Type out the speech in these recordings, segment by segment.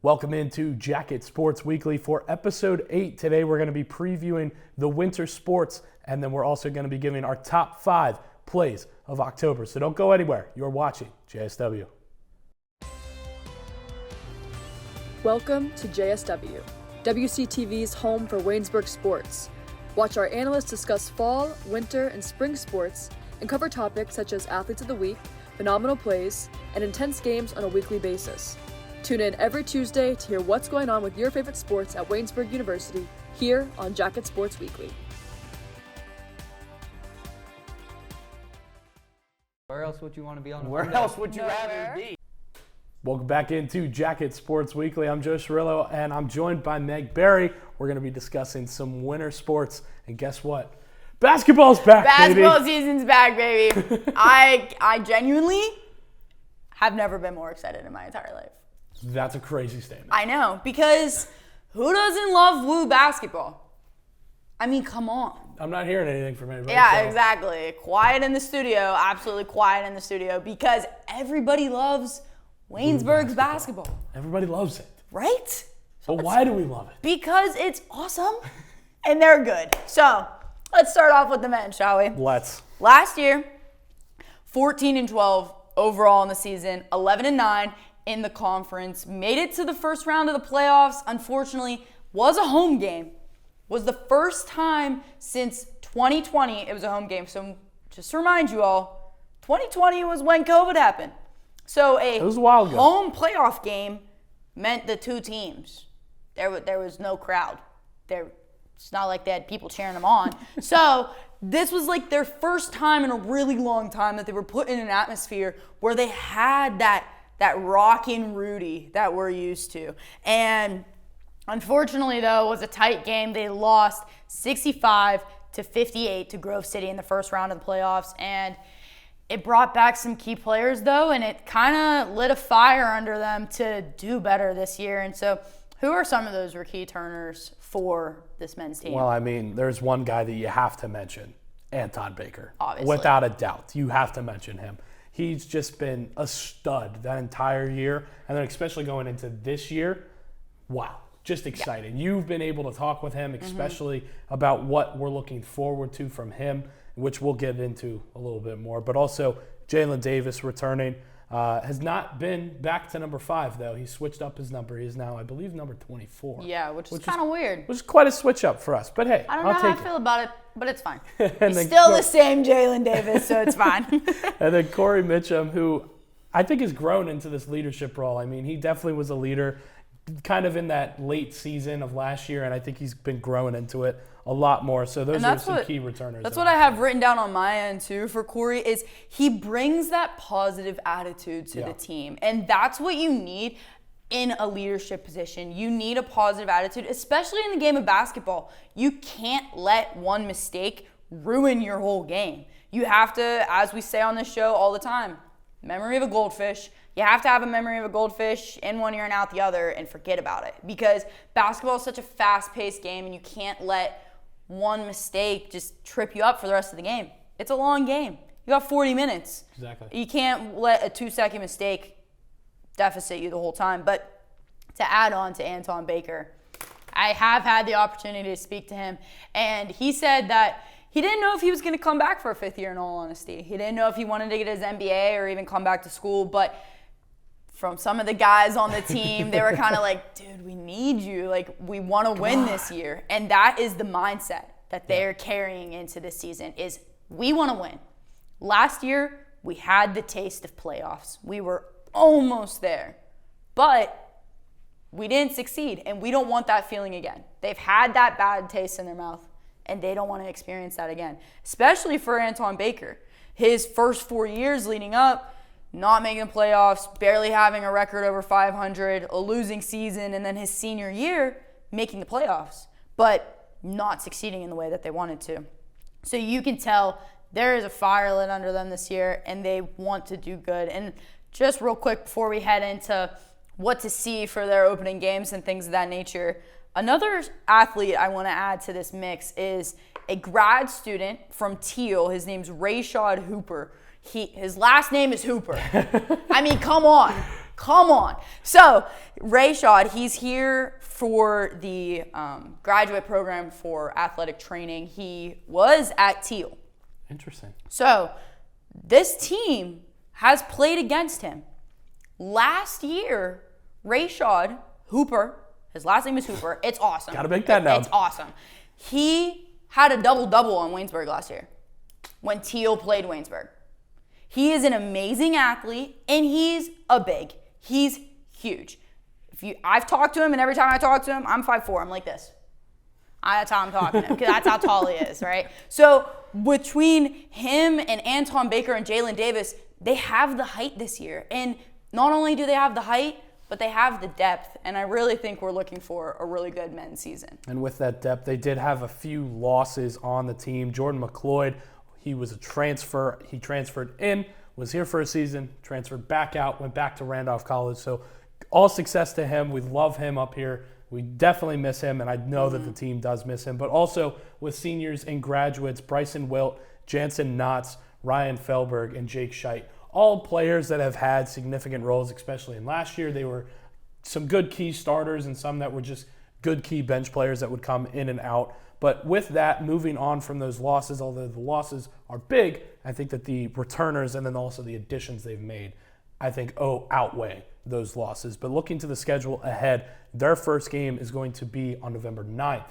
Welcome into Jacket Sports Weekly for episode 8. Today we're going to be previewing the winter sports, and then we're also going to be giving our top 5 plays of October. So don't go anywhere. You're watching JSW. Welcome to JSW, WCTV's home for Waynesburg sports. Watch our analysts discuss fall, winter, and spring sports and cover topics such as athletes of the week, phenomenal plays, and intense games on a weekly basis. Tune in every Tuesday to hear what's going on with your favorite sports at Waynesburg University here on Jacket Sports Weekly. Where else would you want to be on? Where else would you rather be? Welcome back into Jacket Sports Weekly. I'm Joe Cirillo, and I'm joined by Meg Berry. We're going to be discussing some winter sports, and guess what? Basketball's back, Basketball baby. season's back, baby. I genuinely have never been more excited in my entire life. That's a crazy statement. I know, because who doesn't love Woo basketball? I mean, come on. I'm not hearing anything from anybody. Yeah, so. exactly. Quiet in the studio, absolutely quiet in the studio, because everybody loves Waynesburg's basketball. Everybody loves it. Right? So why do we love it? Because it's awesome and they're good. So let's start off with the men, shall we? Let's. Last year, 14-12 overall in the season, 11-9 in the conference, made it to the first round of the playoffs. Unfortunately, was a home game. Was the first time since 2020 it was a home game. So just to remind you all, 2020 was when COVID happened. So It was a while ago. home playoff game meant the two teams. There was no crowd. It's not like they had people cheering them on. So this was like their first time in a really long time that they were put in an atmosphere where they had that rockin' Rudy that we're used to. And unfortunately, though, it was a tight game. They lost 65-58 to Grove City in the first round of the playoffs. And it brought back some key players, though, and it kind of lit a fire under them to do better this year. And so who are some of those key turners for this men's team? Well, I mean, there's one guy that you have to mention, Anton Baker. Obviously. Without a doubt. You have to mention him. He's just been a stud that entire year. And then especially going into this year, wow, just exciting. Yeah. You've been able to talk with him, especially about what we're looking forward to from him, which we'll get into a little bit more. But also, Jalen Davis returning. Has not been back to number 5, though. He switched up his number. He is now, I believe, number 24. Yeah, which is kind of weird. Which is quite a switch up for us. But hey, I don't know how I feel about it, but it's fine. And He's still the same Jalen Davis, so it's fine. And then Corey Mitchum, who I think has grown into this leadership role. I mean, he definitely was a leader kind of in that late season of last year, and I think he's been growing into it a lot more. So those are some key returners. That's what I have written down on my end, too, for Corey, is he brings that positive attitude to the team. And that's what you need in a leadership position. You need a positive attitude, especially in the game of basketball. You can't let one mistake ruin your whole game. You have to, as we say on this show all the time, memory of a goldfish. You have to have a memory of a goldfish in one ear and out the other and forget about it, because basketball is such a fast-paced game and you can't let one mistake just trip you up for the rest of the game. It's a long game. You got 40 minutes. Exactly. You can't let a 2-second mistake deficit you the whole time. But to add on to Anton Baker, I have had the opportunity to speak to him, and he said that he didn't know if he was going to come back for a 5th year, in all honesty. He didn't know if he wanted to get his MBA or even come back to school, but from some of the guys on the team, they were kind of like, dude, we need you. Like, we want to win this year. And that is the mindset that they're carrying into this season, is we want to win. Last year, we had the taste of playoffs. We were almost there. But we didn't succeed, and we don't want that feeling again. They've had that bad taste in their mouth, and they don't want to experience that again, especially for Anton Baker. His first 4 years leading up, not making the playoffs, barely having a record over 500, a losing season, and then his senior year making the playoffs, but not succeeding in the way that they wanted to. So you can tell there is a fire lit under them this year, and they want to do good. And just real quick before we head into what to see for their opening games and things of that nature, another athlete I want to add to this mix is a grad student from Teal. His name's Rayshad Hooper. His last name is Hooper. I mean, come on. Come on. So, Rayshad, he's here for the graduate program for athletic training. He was at Teal. Interesting. So, this team has played against him. Last year, Rayshad Hooper, his last name is Hooper. It's awesome. Gotta make that known. It's awesome. He had a double-double on Waynesburg last year when Teal played Waynesburg. He is an amazing athlete, and he's a big. He's huge. I've talked to him, and every time I talk to him, I'm 5'4". I'm like this. That's how I'm talking to him, because that's how tall he is, right? So between him and Anton Baker and Jalen Davis, they have the height this year. And not only do they have the height, but they have the depth. And I really think we're looking for a really good men's season. And with that depth, they did have a few losses on the team. Jordan McLeod, he was a transfer. He transferred in, was here for a season, transferred back out, went back to Randolph College. So all success to him. We love him up here. We definitely miss him, and I know that the team does miss him. But also with seniors and graduates, Bryson Wilt, Jansen Knotts, Ryan Felberg, and Jake Scheit, all players that have had significant roles, especially in last year. They were some good key starters and some that were just good key bench players that would come in and out. But with that, moving on from those losses, although the losses are big, I think that the returners and then also the additions they've made, I think, outweigh those losses. But looking to the schedule ahead, their first game is going to be on November 9th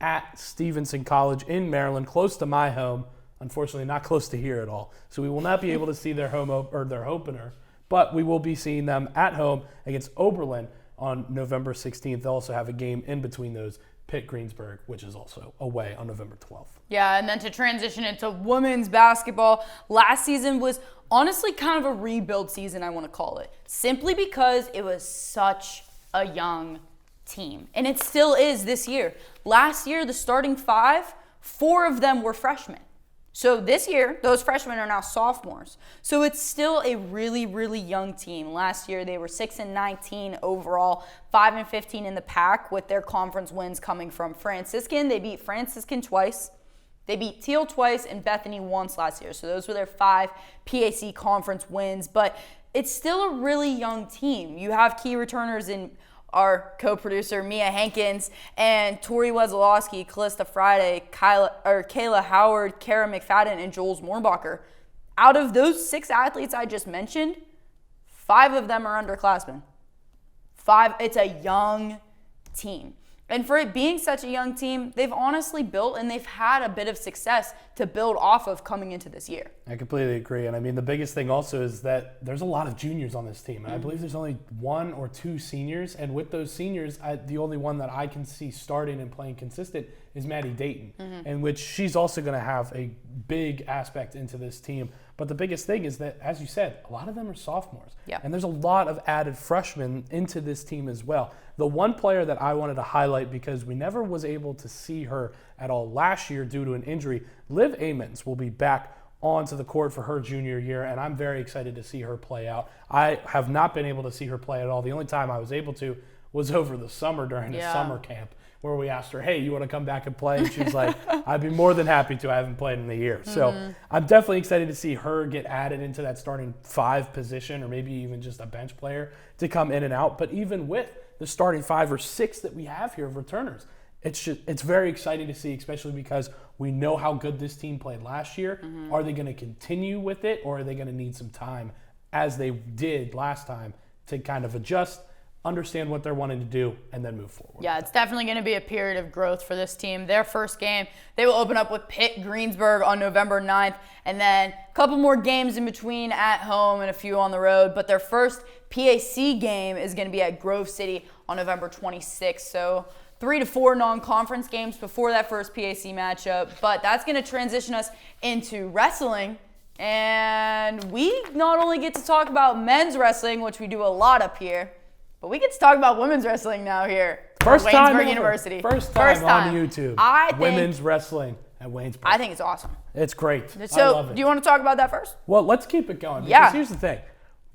at Stevenson College in Maryland, close to my home. Unfortunately, not close to here at all. So we will not be able to see their their opener, but we will be seeing them at home against Oberlin on November 16th. They'll also have a game in between those, Pitt Greensburg, which is also away on November 12th. Yeah, and then to transition into women's basketball, last season was honestly kind of a rebuild season, I want to call it, simply because it was such a young team. And it still is this year. Last year, the starting 5, 4 of them were freshmen. So this year, those freshmen are now sophomores. So it's still a really, really young team. Last year, they were 6-19 overall, 5-15 in the pack, with their conference wins coming from Franciscan. They beat Franciscan twice. They beat Teal twice and Bethany once last year. So those were their 5 PAC conference wins. But it's still a really young team. You have key returners in our co-producer, Mia Hankins, and Tori Wezolowski, Callista Friday, Kayla Howard, Kara McFadden, and Jules Moorbacher. Out of those 6 athletes I just mentioned, 5 of them are underclassmen. 5, it's a young team. And for it being such a young team, they've honestly built and they've had a bit of success to build off of coming into this year. I completely agree. And I mean, the biggest thing also is that there's a lot of juniors on this team. And I believe there's only 1 or 2 seniors. And with those seniors, the only one that I can see starting and playing consistent is Maddie Dayton, in which she's also going to have a big aspect into this team. But the biggest thing is that, as you said, a lot of them are sophomores. Yeah. And there's a lot of added freshmen into this team as well. The one player that I wanted to highlight, because we never was able to see her at all last year due to an injury, Liv Amons will be back onto the court for her junior year, and I'm very excited to see her play out. I have not been able to see her play at all. The only time I was able to was over the summer during a summer camp, where we asked her, hey, you want to come back and play? And she's like, I'd be more than happy to. I haven't played in a year. So I'm definitely excited to see her get added into that starting 5 position, or maybe even just a bench player to come in and out. But even with the starting 5 or 6 that we have here of returners, it's very exciting to see, especially because we know how good this team played last year. Are they going to continue with it, or are they going to need some time, as they did last time, to kind of adjust, understand what they're wanting to do, and then move forward? Yeah, it's definitely going to be a period of growth for this team. Their first game, they will open up with Pitt Greensburg on November 9th, and then a couple more games in between at home and a few on the road. But their first PAC game is going to be at Grove City on November 26th. So 3 to 4 non-conference games before that first PAC matchup. But that's going to transition us into wrestling. And we not only get to talk about men's wrestling, which we do a lot up here, but we get to talk about women's wrestling now here First at time Waynesburg ever. University. First time on YouTube. I think, women's wrestling at Waynesburg. I think it's awesome. It's great. So, I love it. do you want to talk about that first? Well, let's keep it going. Because Yeah. here's the thing.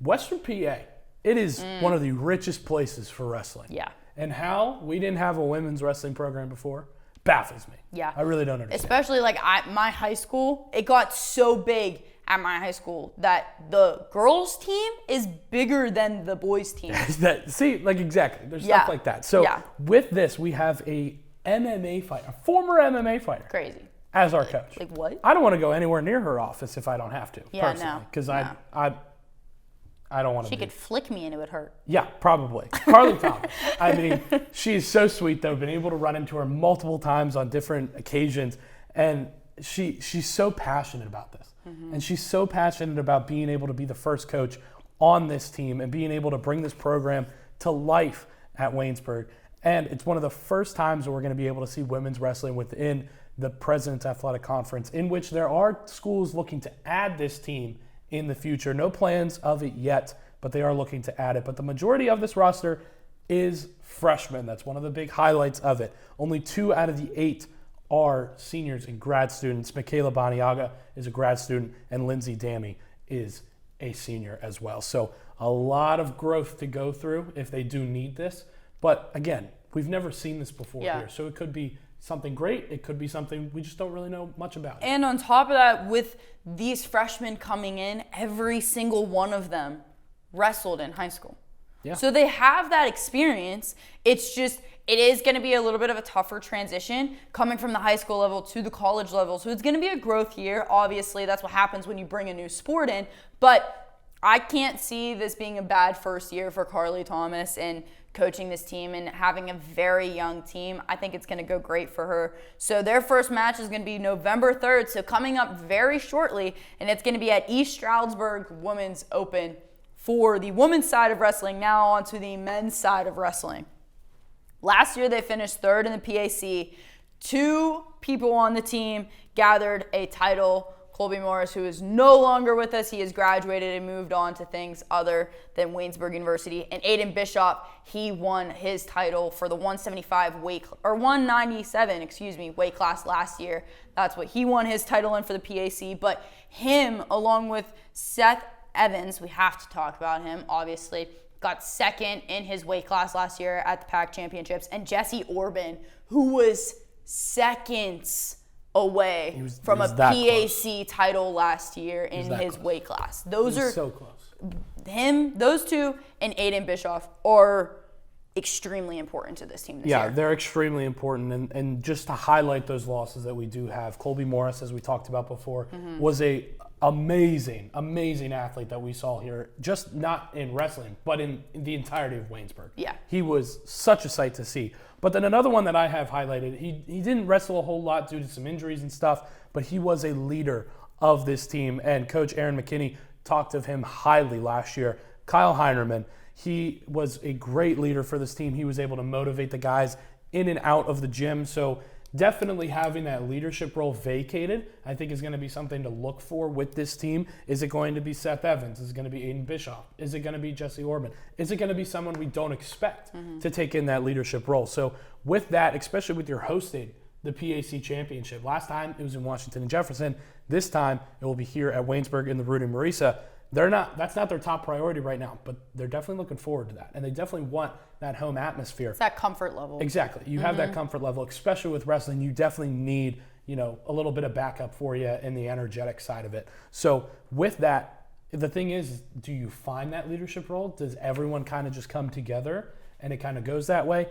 Western PA, it is one of the richest places for wrestling. Yeah. And how we didn't have a women's wrestling program before baffles me. Yeah. I really don't understand. Especially like my high school, it got so big at my high school that the girls team is bigger than the boys team. Exactly. There's stuff like that. So with this, we have a MMA fighter, a former MMA fighter. Crazy. As our coach. Like what? I don't want to go anywhere near her office if I don't have to. Yeah, personally, no. Because I don't want to. She could flick me and it would hurt. Yeah, probably. Carly Thomas. I mean, she's so sweet though. Been able to run into her multiple times on different occasions, and she's so passionate about this, and she's so passionate about being able to be the first coach on this team and being able to bring this program to life at Waynesburg. And it's one of the first times that we're going to be able to see women's wrestling within the President's Athletic Conference, in which there are schools looking to add this team in the future. No plans of it yet, but they are looking to add it. But the majority of this roster is freshmen. That's one of the big highlights of it. Only 2 out of the 8 are seniors and grad students. Michaela Baniaga is a grad student, and Lindsay Dammy is a senior as well. So a lot of growth to go through if they do need this. But again, we've never seen this before here. So it could be something great. It could be something we just don't really know much about. And on top of that, with these freshmen coming in, every single one of them wrestled in high school. Yeah. So they have that experience. It's just, it is going to be a little bit of a tougher transition coming from the high school level to the college level. So it's going to be a growth year. Obviously, that's what happens when you bring a new sport in. But I can't see this being a bad first year for Carly Thomas and coaching this team and having a very young team. I think it's going to go great for her. So their first match is going to be November 3rd, so coming up very shortly, and it's going to be at East Stroudsburg Women's Open for the women's side of wrestling. Now on to the men's side of wrestling. Last year they finished 3rd in the PAC. 2 people on the team gathered a title. Colby Morris, who is no longer with us, he has graduated and moved on to things other than Waynesburg University. And Aiden Bishop, he won his title for the 197 weight class last year. That's what he won his title in for the PAC. But him, along with Seth Adams, we have to talk about him, obviously, got 2nd in his weight class last year at the PAC Championships. And Jesse Orban, who was seconds away from a PAC title last year in his weight class. Those are so close. Those 2 and Aiden Bischoff are extremely important to this team this year. Yeah, they're extremely important. And just to highlight those losses that we do have, Colby Morris, as we talked about before, was a amazing athlete that we saw here, just not in wrestling, but in the entirety of Waynesburg. Yeah. He was such a sight to see. But then another one that I have highlighted, he didn't wrestle a whole lot due to some injuries and stuff, but he was a leader of this team. And Coach Aaron McKinney talked of him highly last year. Kyle Heinerman, he was a great leader for this team. He was able to motivate the guys in and out of the gym. So definitely having that leadership role vacated, I think, is going to be something to look for with this team. Is it going to be Seth Evans? Is it going to be Aiden Bischoff? Is it going to be Jesse Orban? Is it going to be someone we don't expect to take in that leadership role? So with that, especially with your hosting the PAC Championship, last time it was in Washington and Jefferson. This time it will be here at Waynesburg in the Rudy Marisa. That's not their top priority right now, but they're definitely looking forward to that. And they definitely want that home atmosphere. It's that comfort level. Exactly. You have that comfort level, especially with wrestling. You definitely need, a little bit of backup for you in the energetic side of it. So with that, the thing is, do you find that leadership role? Does everyone kind of just come together and it kind of goes that way?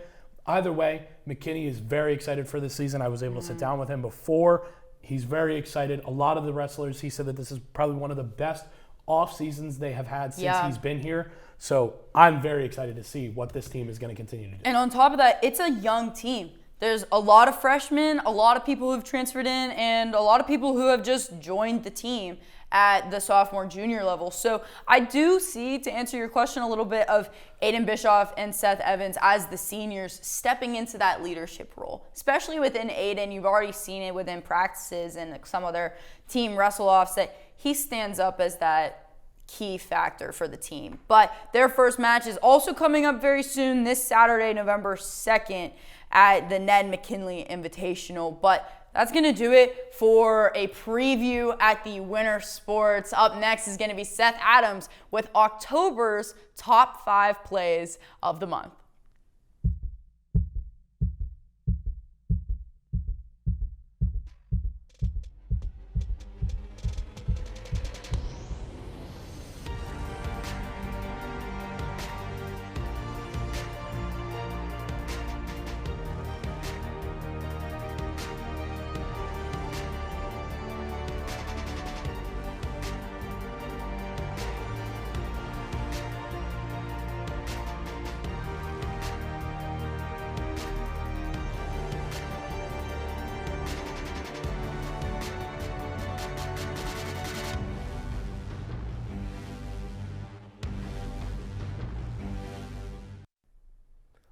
Either way, McKinney is very excited for this season. I was able to sit down with him before. He's very excited. A lot of the wrestlers, he said that this is probably one of the best off seasons they have had since he's been here. So I'm very excited to see what this team is going to continue to do. And on top of that, it's a young team. There's a lot of freshmen, a lot of people who've transferred in, and a lot of people who have just joined the team at the sophomore, junior level. So I do see, to answer your question, a little bit of Aiden Bischoff and Seth Evans as the seniors stepping into that leadership role. Especially within Aiden, you've already seen it within practices and some other team wrestle-offs that he stands up as that key factor for the team. But their first match is also coming up very soon, this Saturday, November 2nd, at the Ned McKinley Invitational. But that's going to do it for a preview at the Winter Sports. Up next is going to be Seth Adams with October's top 5 plays of the month.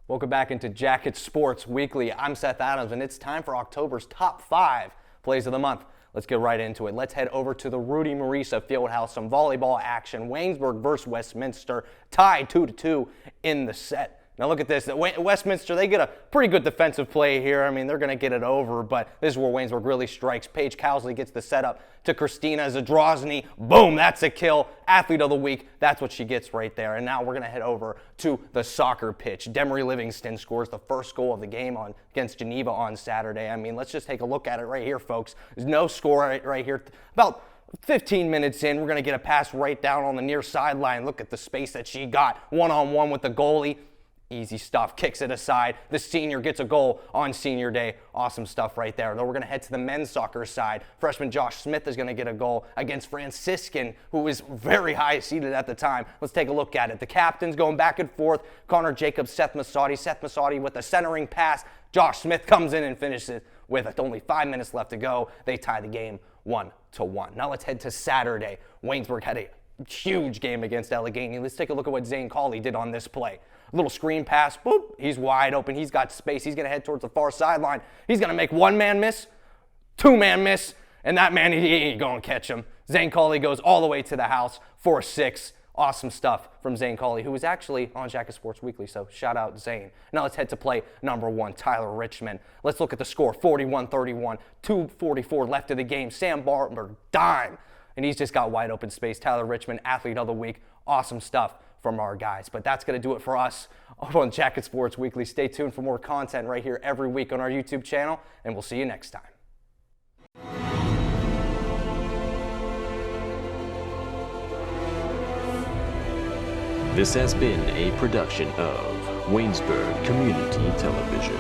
Welcome back into Jacket Sports Weekly. I'm Seth Adams, and it's time for October's top 5 plays of the month. Let's get right into it. Let's head over to the Rudy Marisa Fieldhouse. Some volleyball action. Waynesburg versus Westminster, tied 2-2 in the set. Now look at this. Westminster, they get a pretty good defensive play here. I mean, they're going to get it over, but this is where Waynesburg really strikes. Paige Cowsley gets the setup to Christina Zadrozny. Boom, that's a kill. Athlete of the week, that's what she gets right there. And now we're going to head over to the soccer pitch. Demery Livingston scores the first goal of the game against Geneva on Saturday. I mean, let's just take a look at it right here, folks. There's no score right here. About 15 minutes in, we're going to get a pass right down on the near sideline. Look at the space that she got. One-on-one with the goalie. Easy stuff, kicks it aside. The senior gets a goal on senior day. Awesome stuff right there. Then we're going to head to the men's soccer side. Freshman Josh Smith is going to get a goal against Franciscan, who was very high seeded at the time. Let's take a look at it. The captains going back and forth. Connor Jacobs, Seth Masadi. Seth Masadi with a centering pass. Josh Smith comes in and finishes with only 5 minutes left to go. They tie the game 1-1. Now let's head to Saturday. Waynesburg had a huge game against Allegheny. Let's take a look at what Zane Cawley did on this play. A little screen pass, boop, he's wide open, he's got space, he's gonna head towards the far sideline. He's gonna make one man miss, two man miss, and that man, he ain't gonna catch him. Zane Cawley goes all the way to the house for a 6. Awesome stuff from Zane Cawley, who was actually on Jacket Sports Weekly, so shout out Zane. Now let's head to play number 1, Tyler Richmond. Let's look at the score, 41-31, 2:44 left of the game. Sam Barber, dime, and he's just got wide open space. Tyler Richmond, athlete of the week, awesome stuff from our guys. But that's going to do it for us on Jacket Sports Weekly. Stay tuned for more content right here every week on our YouTube channel, and we'll see you next time. This has been a production of Waynesburg Community Television.